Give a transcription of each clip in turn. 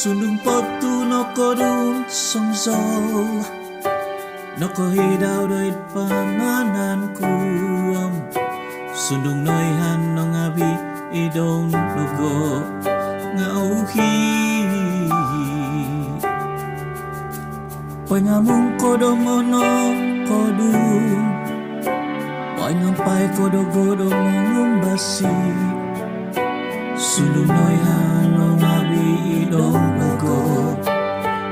Sundung potu no kodum somsol no ko hidaw doit pamanan kuam Sundung noihan no ngabi idong lugo ngauhi Pengamung kodomono kodum Pengampai kodogodom ngumbasi Sundung noihan no ngabi idong lugo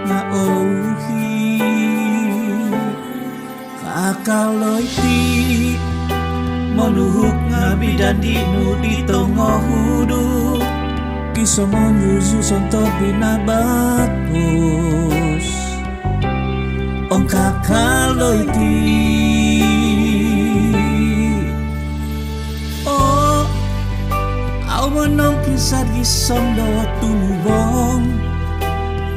ngauhi Kakaloy ti Manuhuk ngabi dan dinu di tongo hudu Kisah menyusu sontok binabatus Ong kakaloy ti Oh Au menong kisah gisong do tumubong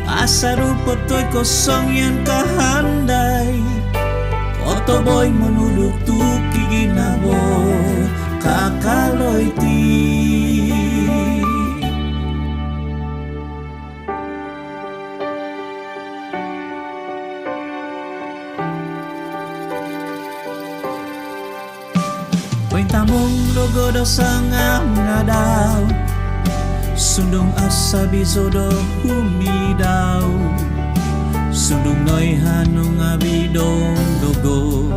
Asa rupa toy kosong yang kahandai Oto boy menuduk tuki ginabo kakaloy ti Pentamong logo do sangam ngadaw Sundung asa bisodo humidaw Sundung noi hanung abidong dogo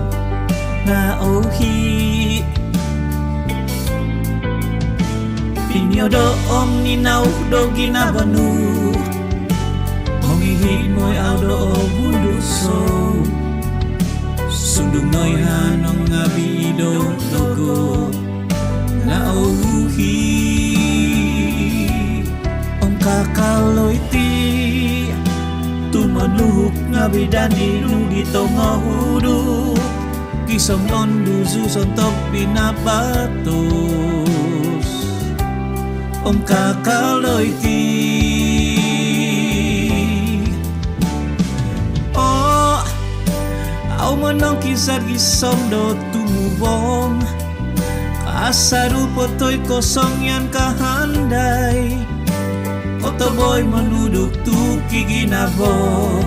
na ohi Pinyodo om ninau dogi na banu Mongihi moy audo o bunduso Sundung noi hanung abidong dogo na ohi Om kakaloy ti Manuhuk ngabi dan dinu di tongo hudu Kisong non dusu sontok binabatos Om kakaloy ti Oh Au menong kisar gisong do tumubong Kasaru potoy kosong yang kahandai Oto boy menuduk tuki ginabo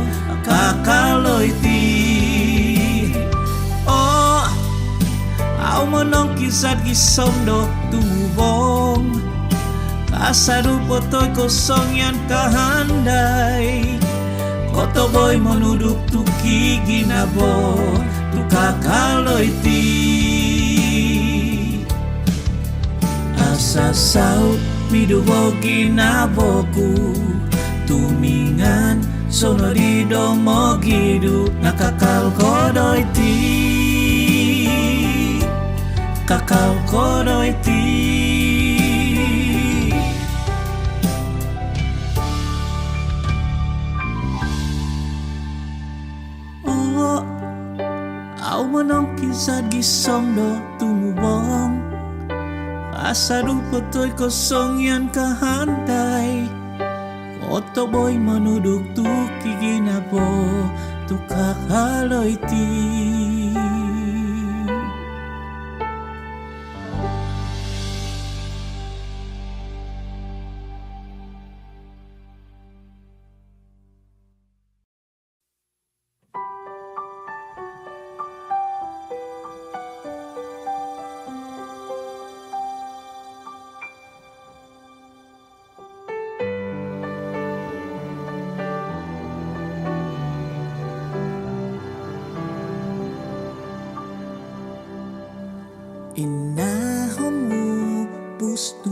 kakaloy ti Oh Au menong kisat gisom do tubong Kasaru potoy kosong yang kahandai Oto boy menuduk tuki ginabo tu kakaloy ti Asa saut Midubo ginaboku Tumingan sono di domo gidu Nakakal kodoy ti Kakal kodoy ti Oh Au menong kisah gisong do tumubong Asa rupa toy kosong yang kahandai Oto boy menuduk tuki ginabo tu kakaloy ti Inahomu pustu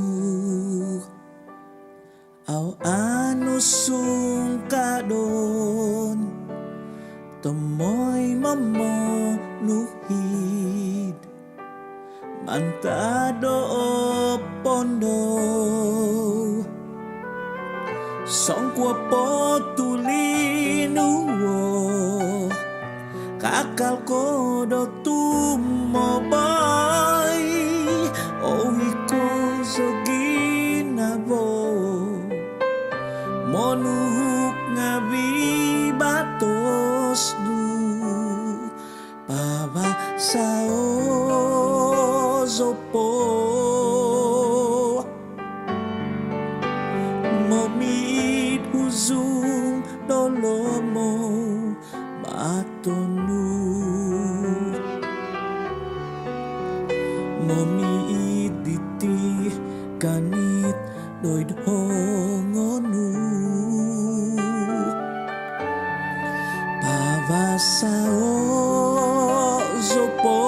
Au anusung kadon Tomoy mamo nuhid Mantado pondo Songkwa potulinuwo Kakal kodo tumobay Ohiko zoginabo Monuhuk ngabi batos du Paba sao zopo Momit huzu Pavasao zopo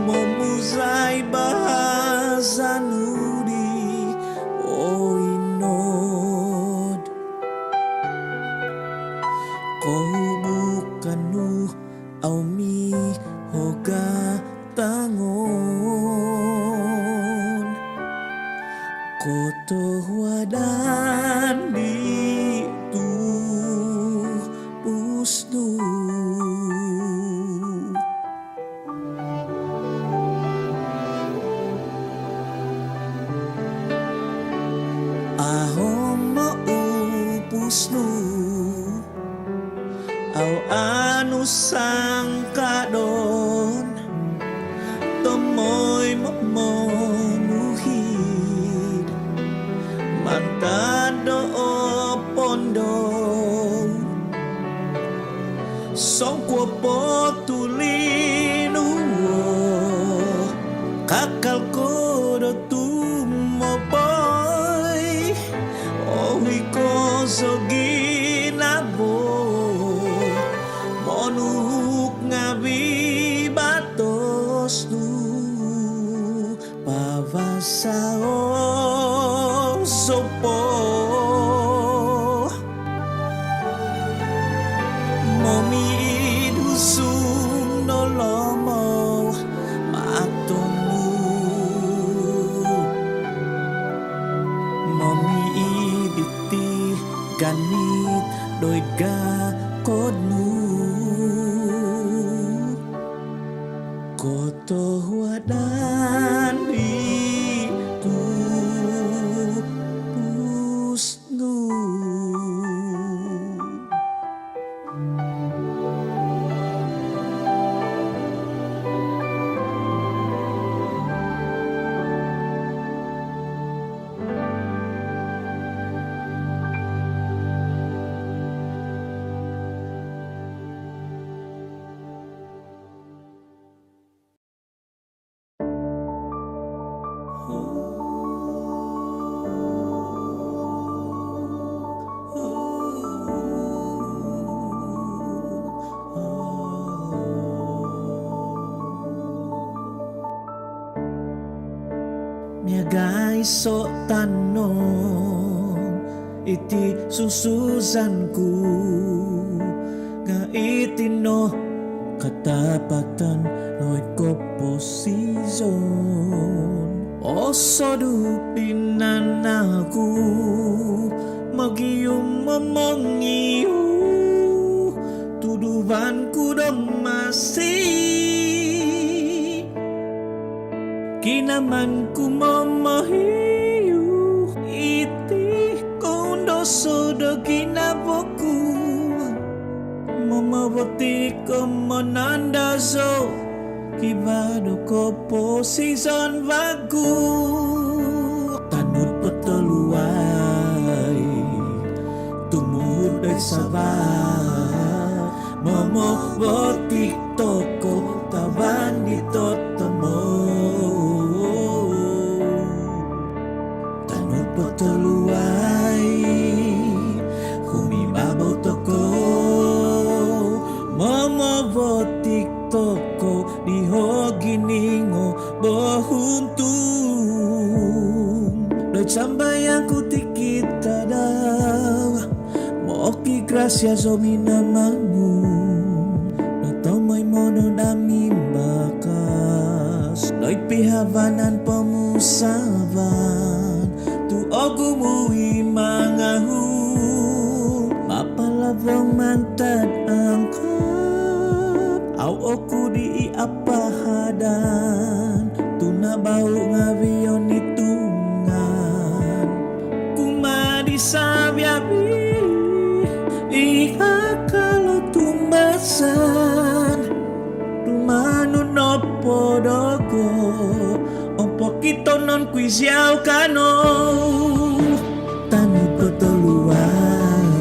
Momuzai bahasa nudi o inod Kau bukan au mi hoga tangon Koto wadan di tu pusdu Ahom mau pusdu Au anu sangkadon Tomoy momuhid Mantado o pondo Songkwa po tulinuwo Kakal ko do tumoboy Ohi ko so ginabo Monuk ngabi batos du Pavasao sopo Momi idusung nolomo Matomu Momi ibiti ganit doit ga kodmu Koto wadan di tu pusnu Miagay so tanong iti susuzanku nga itino katapatan noy ko posisyon oso dupinan aku magiyong mamangiyo tudubanku dong masih Kinaman ku mamahiyu iti kondoso do kinaboku Mamawati ko manandazo Kibado ko posisyon bagu Tanut pataluay Tumuhod ay sabat Mamawati toko taban dito tamo Patuluay Humibabaw toko Mamabotik toko Diho giningo Bohuntung Doy sambayang kutikita daw Moki grasya so minamamu Natomay mono dami bakas Doy pihabanan pamusaban Ogu mui mangahu Mapalabang mantad angkot Au oku di apahadan Tunabau ngavion itungan Kumadi sabyabi Iha kalau tumbasan Tumanun opo dogo Opo kito non kuisiaw kano Tanu patuluay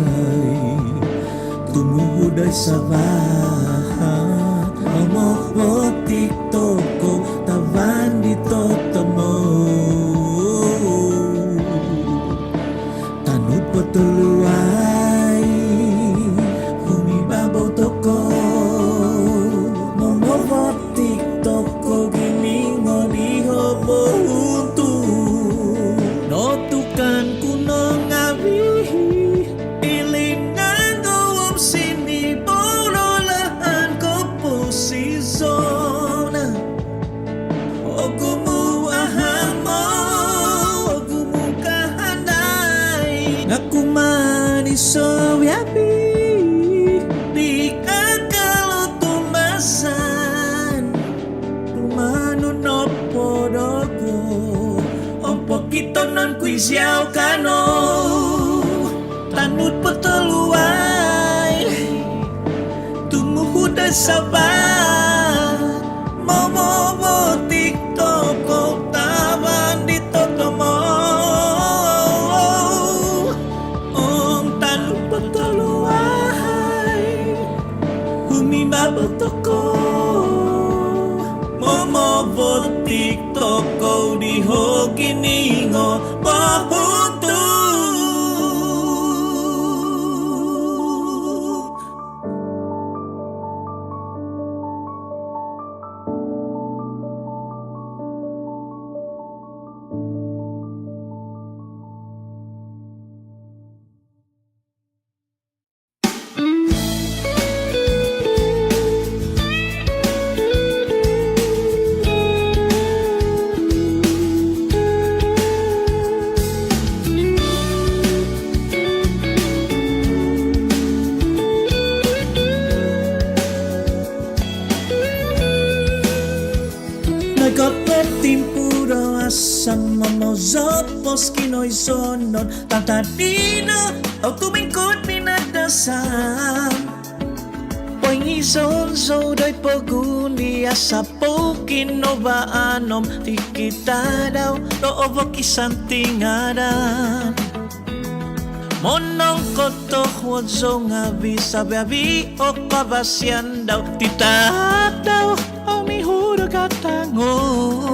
Tumuhod ay sabahan Mamobotik toko Taban dito tamo Tanu patuluay Isobiapi di kakalo tumasan Rumano no podoko Opo kito non kuisiao kano Tanut peteluai Tumuhuda sabat Momo tiktok taman di totomo Toko Momo botik toko di hokiningo Bahutu Timpuro asam momozopos kinoy sonon Tantadino au tumingkod minadasam Poingison so doy poguni asapo kinobaanom Tikita daw loobok isang tingaran Monong koto huwadzo nga bisabi o kabasyan daw Titak daw o mihuro katangon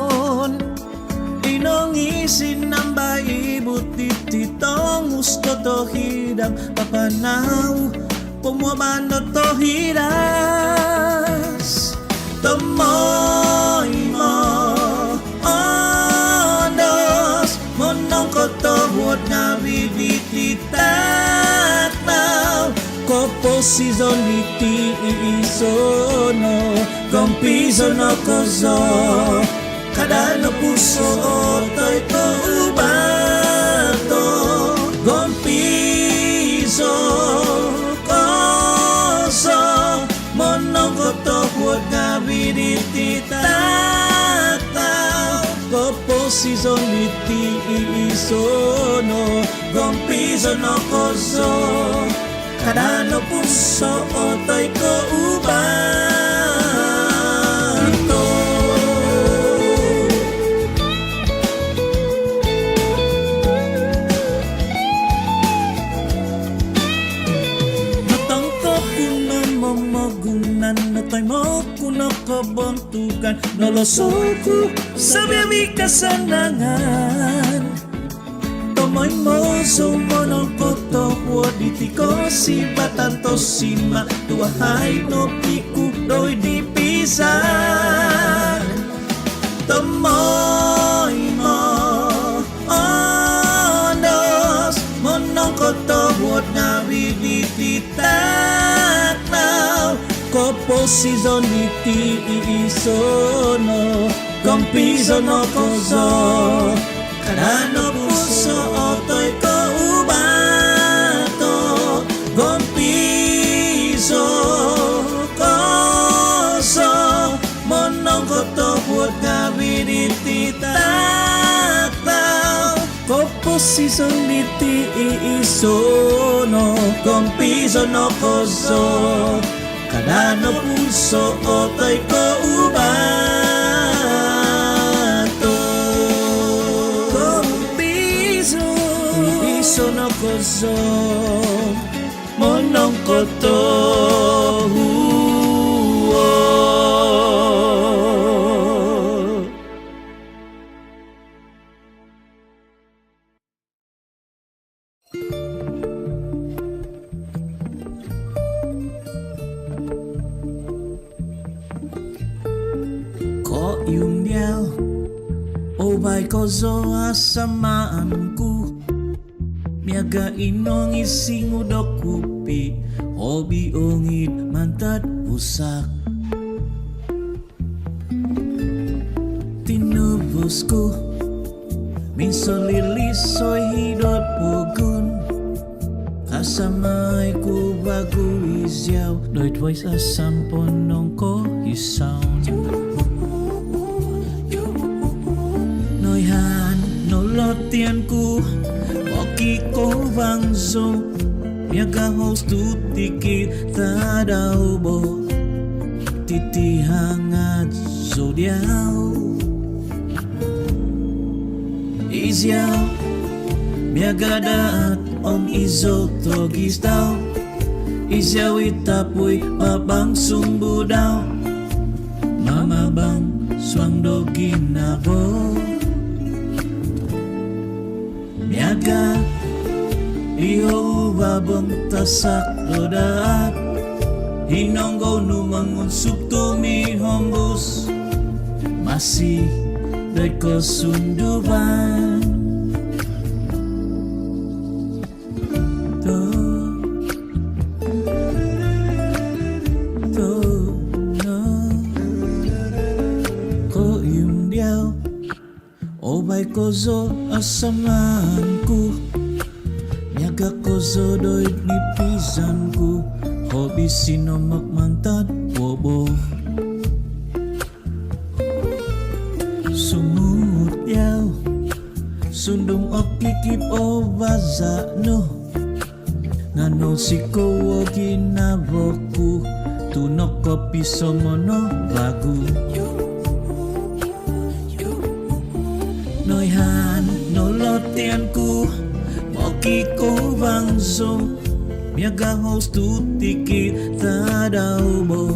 Inong isin ng baibut tititong gusto to hidang papanaw Pumwabano to hiras Tomoy mo Onos Monong koto huwag nga vidititak now Kopo si zoniti isono Gompiso no kozo Kada no puso otoy ko ubato Gompiso kozo Monong koto huwag nga vidititataw Kopo si zoniti isono Gompiso no kozo Kada no puso otoy ko ubato Natay mo kuno kabuntukan Nolosoku sa biyabi kasanangan Tomoy mo sumonong koto Waditi ko si batanto sima Tuahay no piku doy di pisan Tomoy mo onos Monong koto wad nga vidititak now Kopo si zoniti isono Gompiso no kozo Kada no puso otoy ko ubato Gompiso kozo Monong koto huwag nga vidititataw Kopo si zoniti isono Gompiso no kozo Kada no puso otoy ko ubato Gompiso no kozo Monong koto Yung diyaw Obay kozo asamaanku Miaga inong ising udok kupi Hobi ongit mantat usak Tinubusku Minso lilisoy hidot pugun Asamay ku bago isyaw Đôi twice asam ponong ko isaw Nói hàn nô lót tiền ku Bỏ kỳ cố vang dô Miaga host tu tiki ta đau bo Titi hangat zodiaw Isyaw Miaga daat om izo togis daw Isyaw itapoy babang sumbu daw Mama bang swang do ginabo Miaga iho babang tasak rodaat Hinonggo numangun subtumi hombus Masih dari kesunduban Obay kozo asamanku Miaga kozo doy nipisanku Hobi sinomak mantan bobo Sumut yaw Sundong okikip o baza no Ngano siko o ginaboku Tunok kopi somono lagu Nói hàn nô lót tiền ku Bỏ kỳ cố vang dô Miaga host tu tiki ta đau bo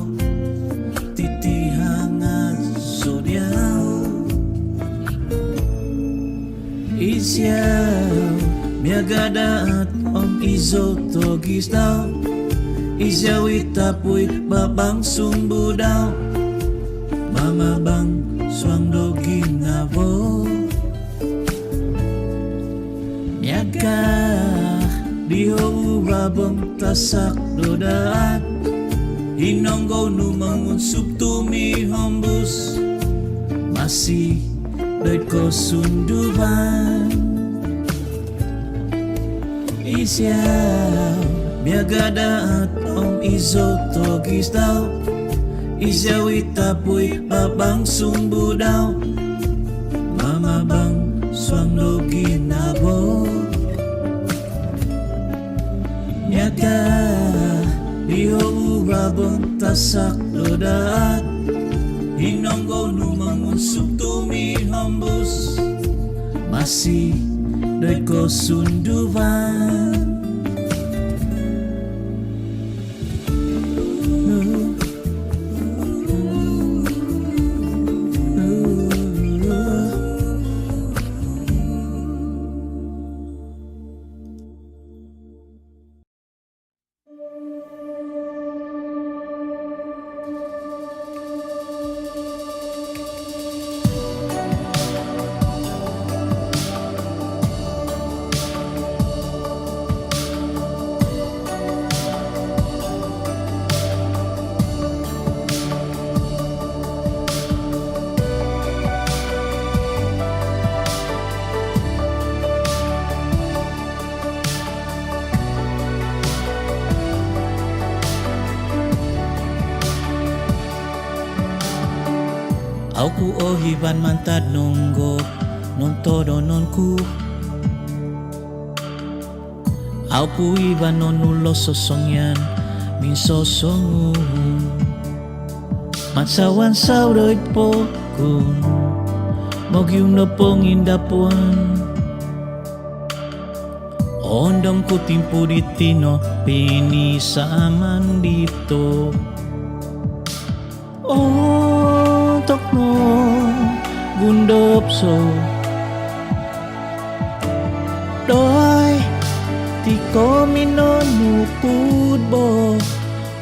Titi hangat zodiaw Isyaw Miaga daat om izo togis daw Isyaw itapoy babang sumbu daw Mama bang swang do ginabo Miaga diho babang tasak dodaat Hinonggo numangun subtumi hombus Masih dari kesunduban Isyaw Miaga daat om izo togis daw Isyaw itapoy babang sumbu daw Mama bang swang do ginabo Miaga diho babang tasak dodaat Hinonggo numangun subtumi hombus Masih dari kesunduban Aku ohiban mantad nunggo non todo non ku Aku iban non nulo sosongyan min sosongu Matsawan saudoy po kun Mogyum no pong indapuan Ondong ku timpu ditino pinisaman dito Tokno gundop so Doy tiko minonukud bo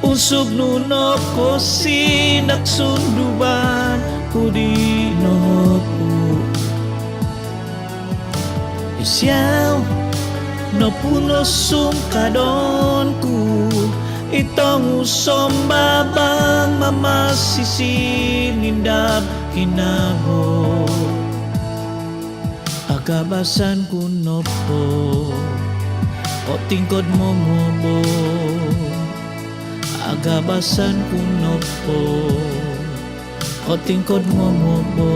Usog nuno ko sinak sunduban Kudi no po Isyaw no puno sumkadon ku Itong usom babang mamasisi nindab kinabo Agabasan kuno po o tingkod mo mo agabasan kuno po o tingkod mo mo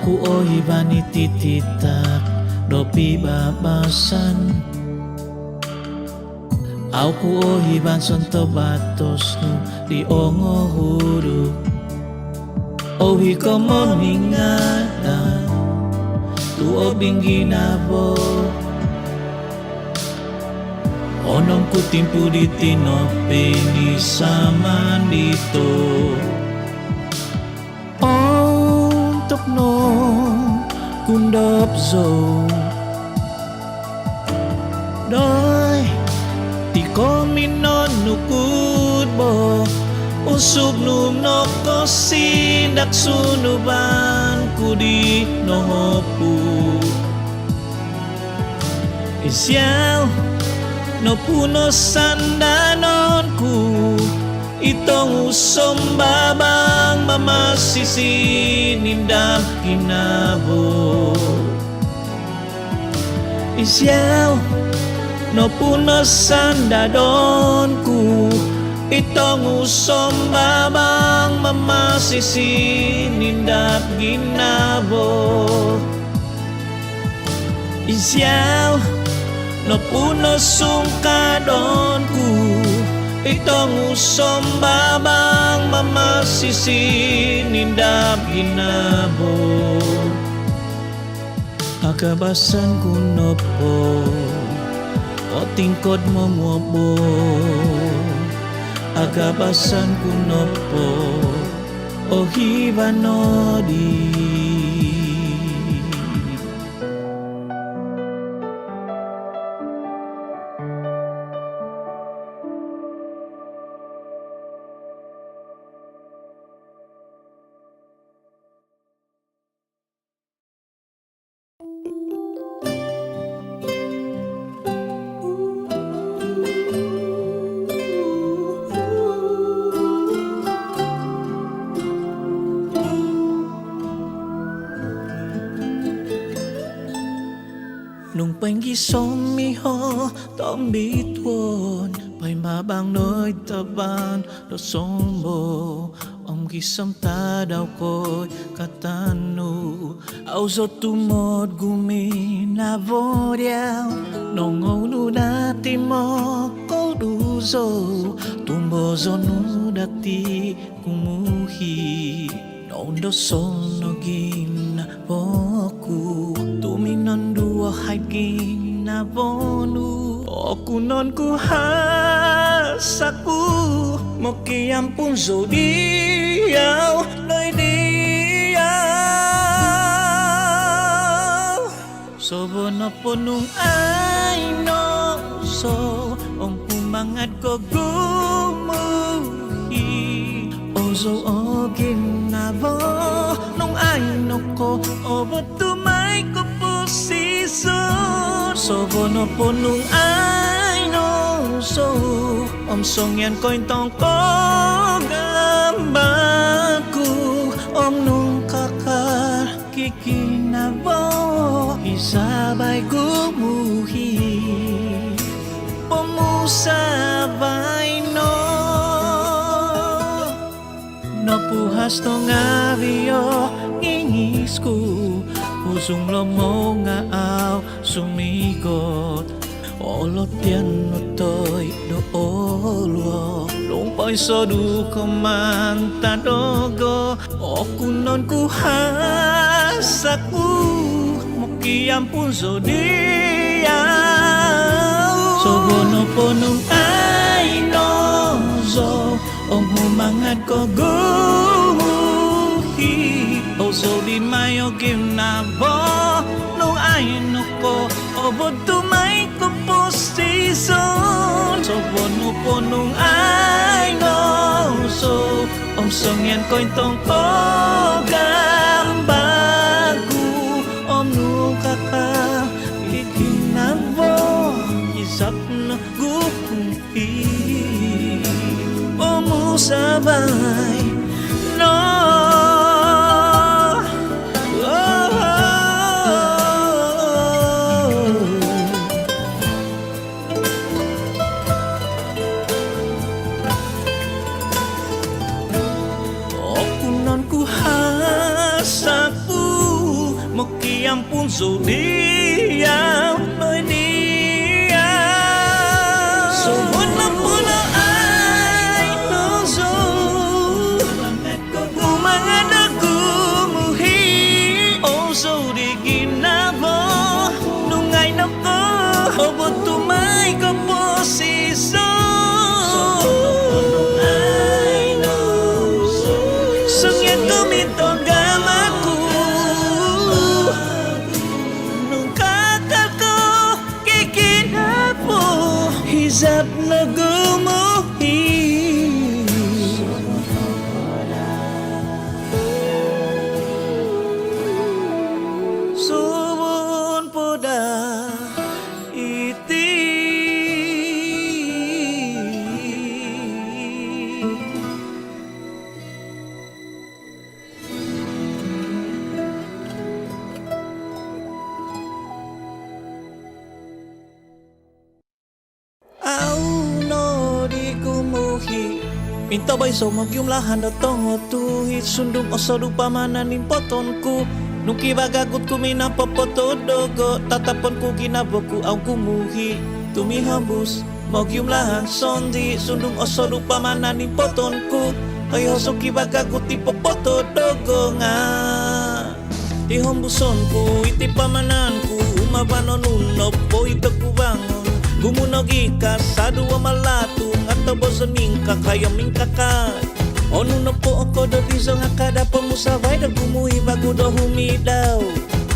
Aku ohi bani tititak dopi babasan Aku ohi ban sonto batos nu di ongo huru Ohi komo ningada tu obing ginabo Onong kutimpu di tinope ni saman dito no kundap zo Doi di kominon nukud bo Usub num no kosindak sunuban kudi no hopu Isyaw no puno sandanonku Itong usom babang mamasisi nindam kinabo Isyaw no puno sandadonku Itong usom babang mamasisi nindam ginabo Isyaw no puno sungkadonku Itong usom babang mamasisi nindap ginabo Akabasan kuno po o tingkod mo mo Akabasan kuno po o hibanodi Nung panggisom miho tom bitwon Pay mabang noy taban do sombo Om gisam tadaw ko'y katanu Auzo tumod guminabodyaw Nongaw no dati mo koduzo Tumbozo no dati kumuhi Noon do sono ginaboku Tuminon dua hay ginabonu Oku non ku hasaku Mokiam pun zodiaw Noy diaw Sobono punung ay no So Ong pumangat ko gumuhi Ozo o ginabo Nung ay no ko Obo tumay ko posisyon Sobono punung ay no So Om song yan ko'y tongko gambaku Om nung kakar kikinabo Isabay gumuhi Pumusabay no Napuhas no ngabio Ingisku Pusong lomo nga aw sumigot Olot yan no to'y doolo Lumpay sa dukamang tadogo O kunon kuhasaku Mukiam pun zodiaw Sobono ponong ay nozo Om humangat ko gumuhi O zobi mayo ginabo Nung ay no ko Obo tumay ko posisyon Sobono ponong ay nozo Om song yan ko'y tongko gambagu Om nung kaka Ikin hisap na guhi o mo sabay no. Ampun so diam nơi dia so buồn lắm buồn ai nó rồi umangan aku muhi oh so di ginabo nungay na ko obot tumay ko posisyon sungyan kumitong gamaku hisap na gumuhi subun po da iti minta bay so magyumlahan na tongo tuhit sundong o sa pamananin potonku nung kibagagot ko minapapotodogo tatapon ko ginabo ko ang kumuhi tumihambus magyumlahan sondi sundong o sa pamananin potonku kayo so kibagagot ipopotodogo nga ihombuson ko iti pamanan ko umabanonunop po ito kubangon gumunog ikas sa duwa malatung at tabosan mingka kaya mingkakat ono na po ako do diso nga kada pamusabay na gumuhi bago do humidaw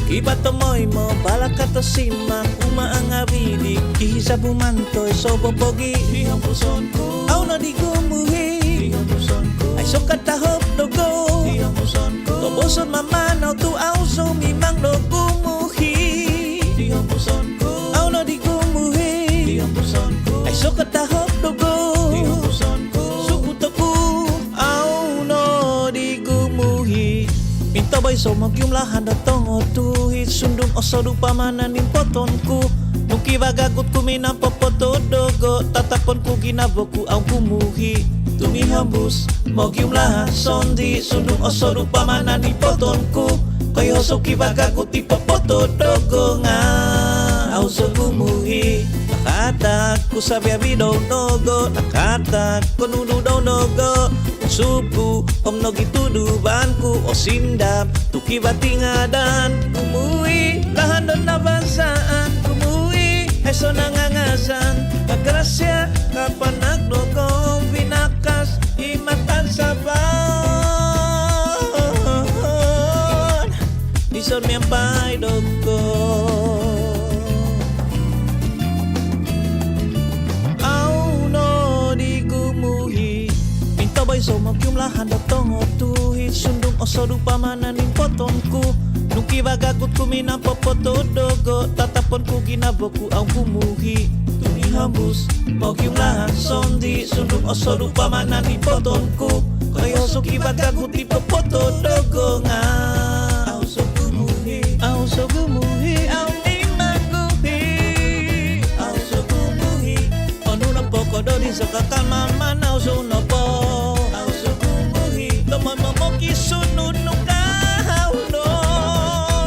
iba tamoy mo balakata simak umaang abidi kihisa bumantoy so bobogi dihang puson ko aw na di gumuhi dihang puson ko ay so katahop do go dihang puson ko tabosan mamanaw tu aw so mimang do gumuhi dihang puson ko aw na di gumuhi ay so katahop dogo sukut ako aw no di gumuhi minta bay so magyumlahan na tongo tuhit sundong o sa pamananin potonku nung kibagagot ko minapapotodogo tatapon ko ginabo ko ang kumuhi tumihambus magyumlahan sondi sundong o sa pamananin potonku kayo so kibagagot ipapotodogo nga aw so gumuhi nakatak ko sa biyabi daw nogo nakatak ko nuno daw nogo suku om nogituduban ko o sindap tuki batingadan kumuhi lahan doon nabasaan kumuhi ay so nangangasan kagrasya kapan nagnogo binakas imatan sa ban isor mi ang paidog ko bay so magyumlahan na tongo tuhit sundong o sa pamananin potonku nung kibagagot ko minapapotodogo tatapon ko ginabo ko ang kumuhi tumihambus magyumlahan sondi sundong o sa pamananin potonku kayo so kibagagot ipapotodogo nga aw so gumuhi aw so gumuhi aw ni maguhi aw so gumuhi ono na poko do di sa kakamaman aw so na po Mamoki sunod nung kahaw no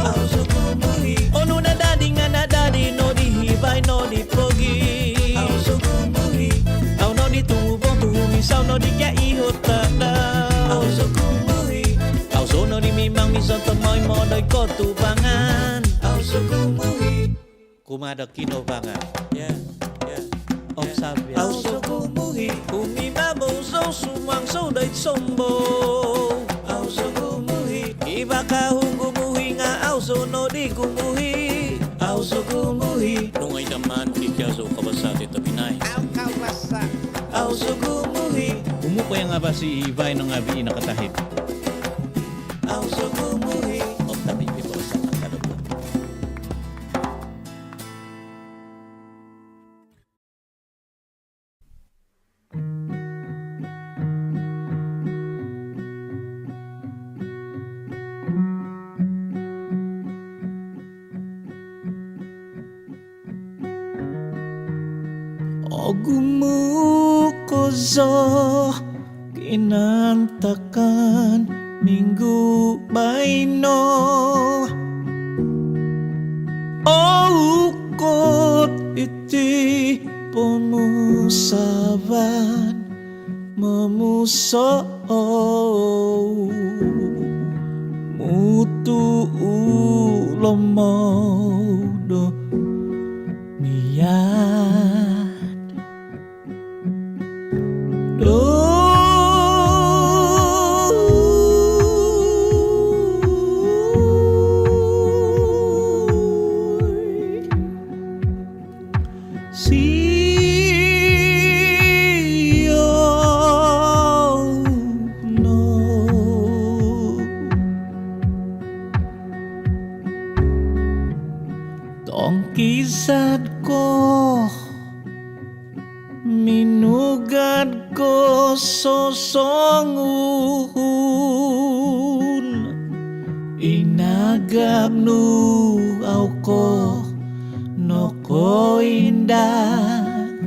aw so gumuhi ono na dadi nga na dadi no di hibay no di pogi aw so gumuhi aw no di tubong tuhumisaw no di kya ihot tada aw so gumuhi aw so no di mimang mison tamoy mo doy ko tubangan aw so gumuhi kumada kinobangan yeah om sabya aw so gumuhi umimabo so sumang so day sombo aw so gumuhi iba ka gumuhi nga aw so no di gumuhi aw so gumuhi nungay naman kikya so kabasati tabinay aw kabasa aw so gumuhi umupay nga ba si Ibay nang abi nakatahid aw so gumuhi om tabi bibo sa Ogumu kozo kinantakan minggu baino ukot iti pemusaban memuso mutu ulomodo miat do Kisat ko minugad ko sosongun inagam nu aw ko no ko indah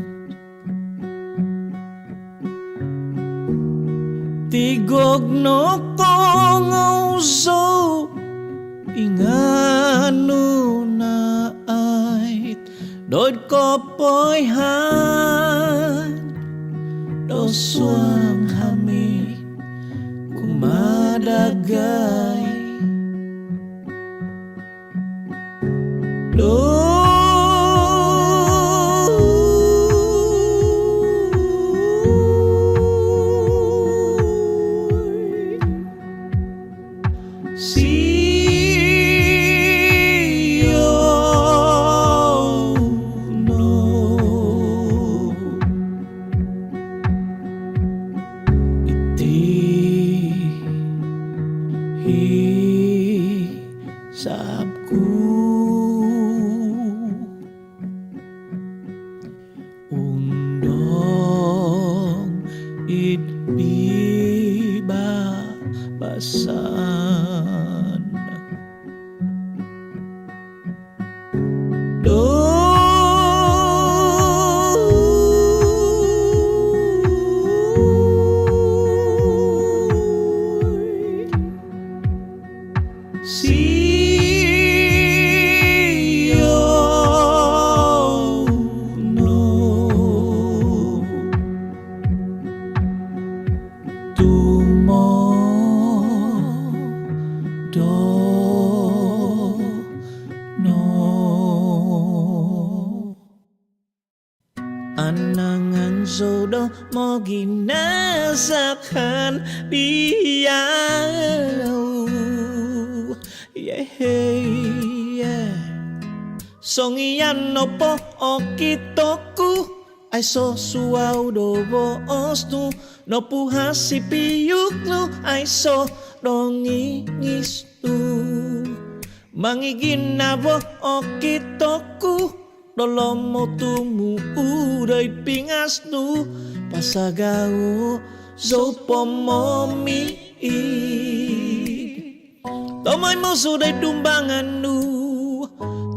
tigog no ko ngauso inganu na ait dod ko poy han do suang hami kumadagay do sabku undong it biba basan do anangan jodoh mo ginasakan diau yeah. Songian nopo okitoku ay so suau do boos tu nopu hasipiyuk no ay so dongingis tu mangigin na bo okitoku dolomo tumu uday pingas tu pasagao zopomomi tomay mo suday dumbangan nu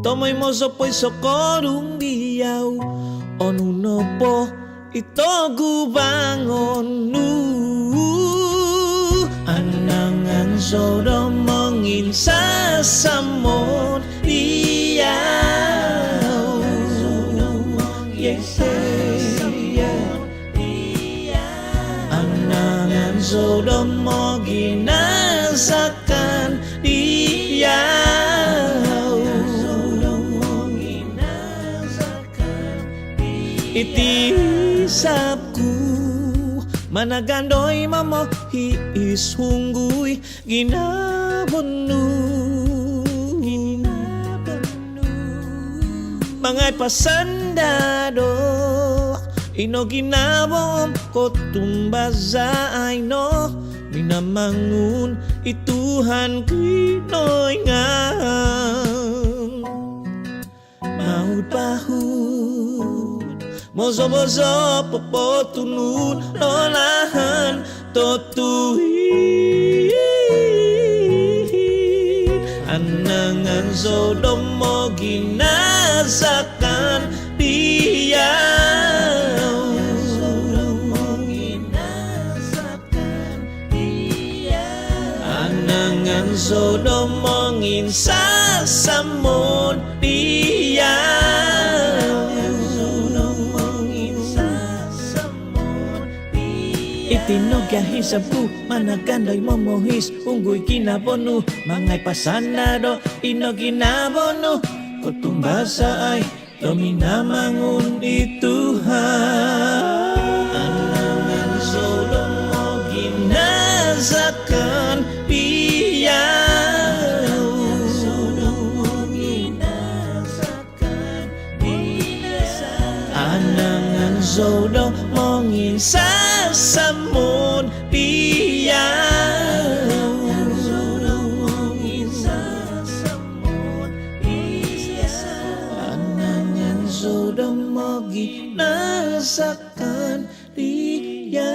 tomay mo sopoy sokorung diyaw onu no po ito gubangon nu anangan zodo mongin sasamon diyaw anangan zodo mo ginasakan diyaw iti sabku managandoy mamo hiis hungguy ginabonu mangay pasandado ino ginabom ko tumbaza ay no minamangun ituhan kinoy nga maud pahud mozo-mozo popotunun lolahan totuhi anangan zodo mo ginasakan diyan sasamon dia. Itinoga hisabku managandoy momohis unggoy kinabono mangay pasanado ino kinabono kutumbasa ay dominamangun ituhan anangan solo mo ginazakan piyaw anangan solo mo sasamon piyaw anangan solo mo ginazakan piyaw.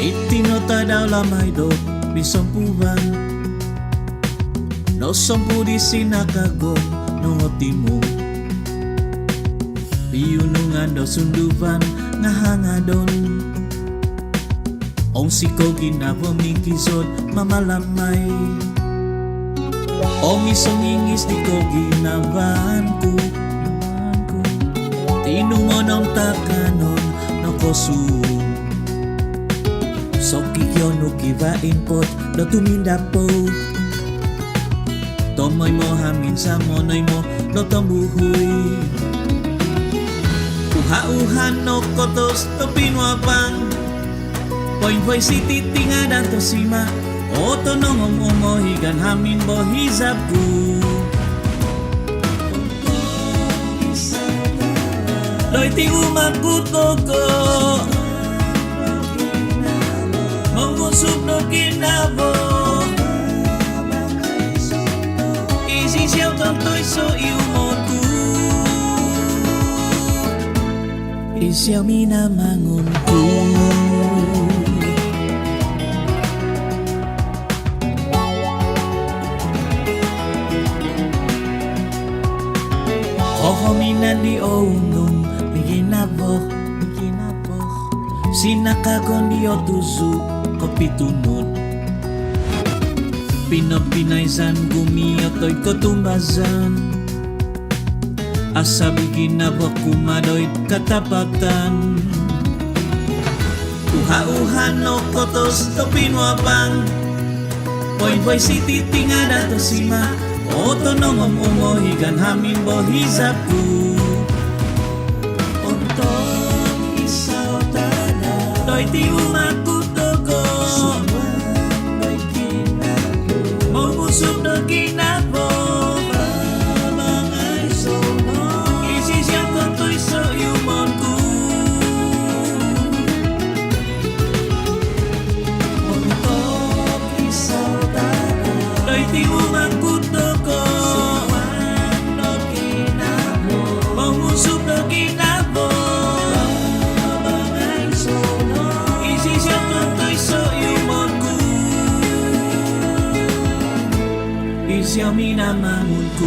Itinota daw lamay do bisampuban no sampu di sinakago no timo piyunungan daw sunduban nga hangadon ong siko ginabo mikisod mamalamay ong isong ingis di ko ginaban ko tinungon ang takanon no kosu Soki kyono kibain pot do tumindapo Tomoy mo hangin sa monoy mo do tombuhui Uha-uhan no kotos do pinwapang Poin-poy si titingadan to sima Oto no ngomo higan hamin bo hizabku Loy ti umakutoko Mengusuk no kinabo Isi siyaw tontoy so iumotu Isiyaw minamangunku Kohominan di ounong Miginabok Sinakagon di otusu Kopitunod Pinapinaysan gumiyotoy kotumbazan Asabi ginabok kumadoy katapatan Uha-uhan no kotos to pinwapang Poin-poy si titingada to sima Oto no ngomohigan hamin bo hizapku Ontong isaw tada Doy ti umakutoko Mengusuk do kinabo Babangay sono Isi siyang tontoy so yumonku Ontong isaw tada Doy ti umakutoko Mengusuk do kinabo Babangay sono Isi siyang tontoy so yumonku Isiyaw minamangunku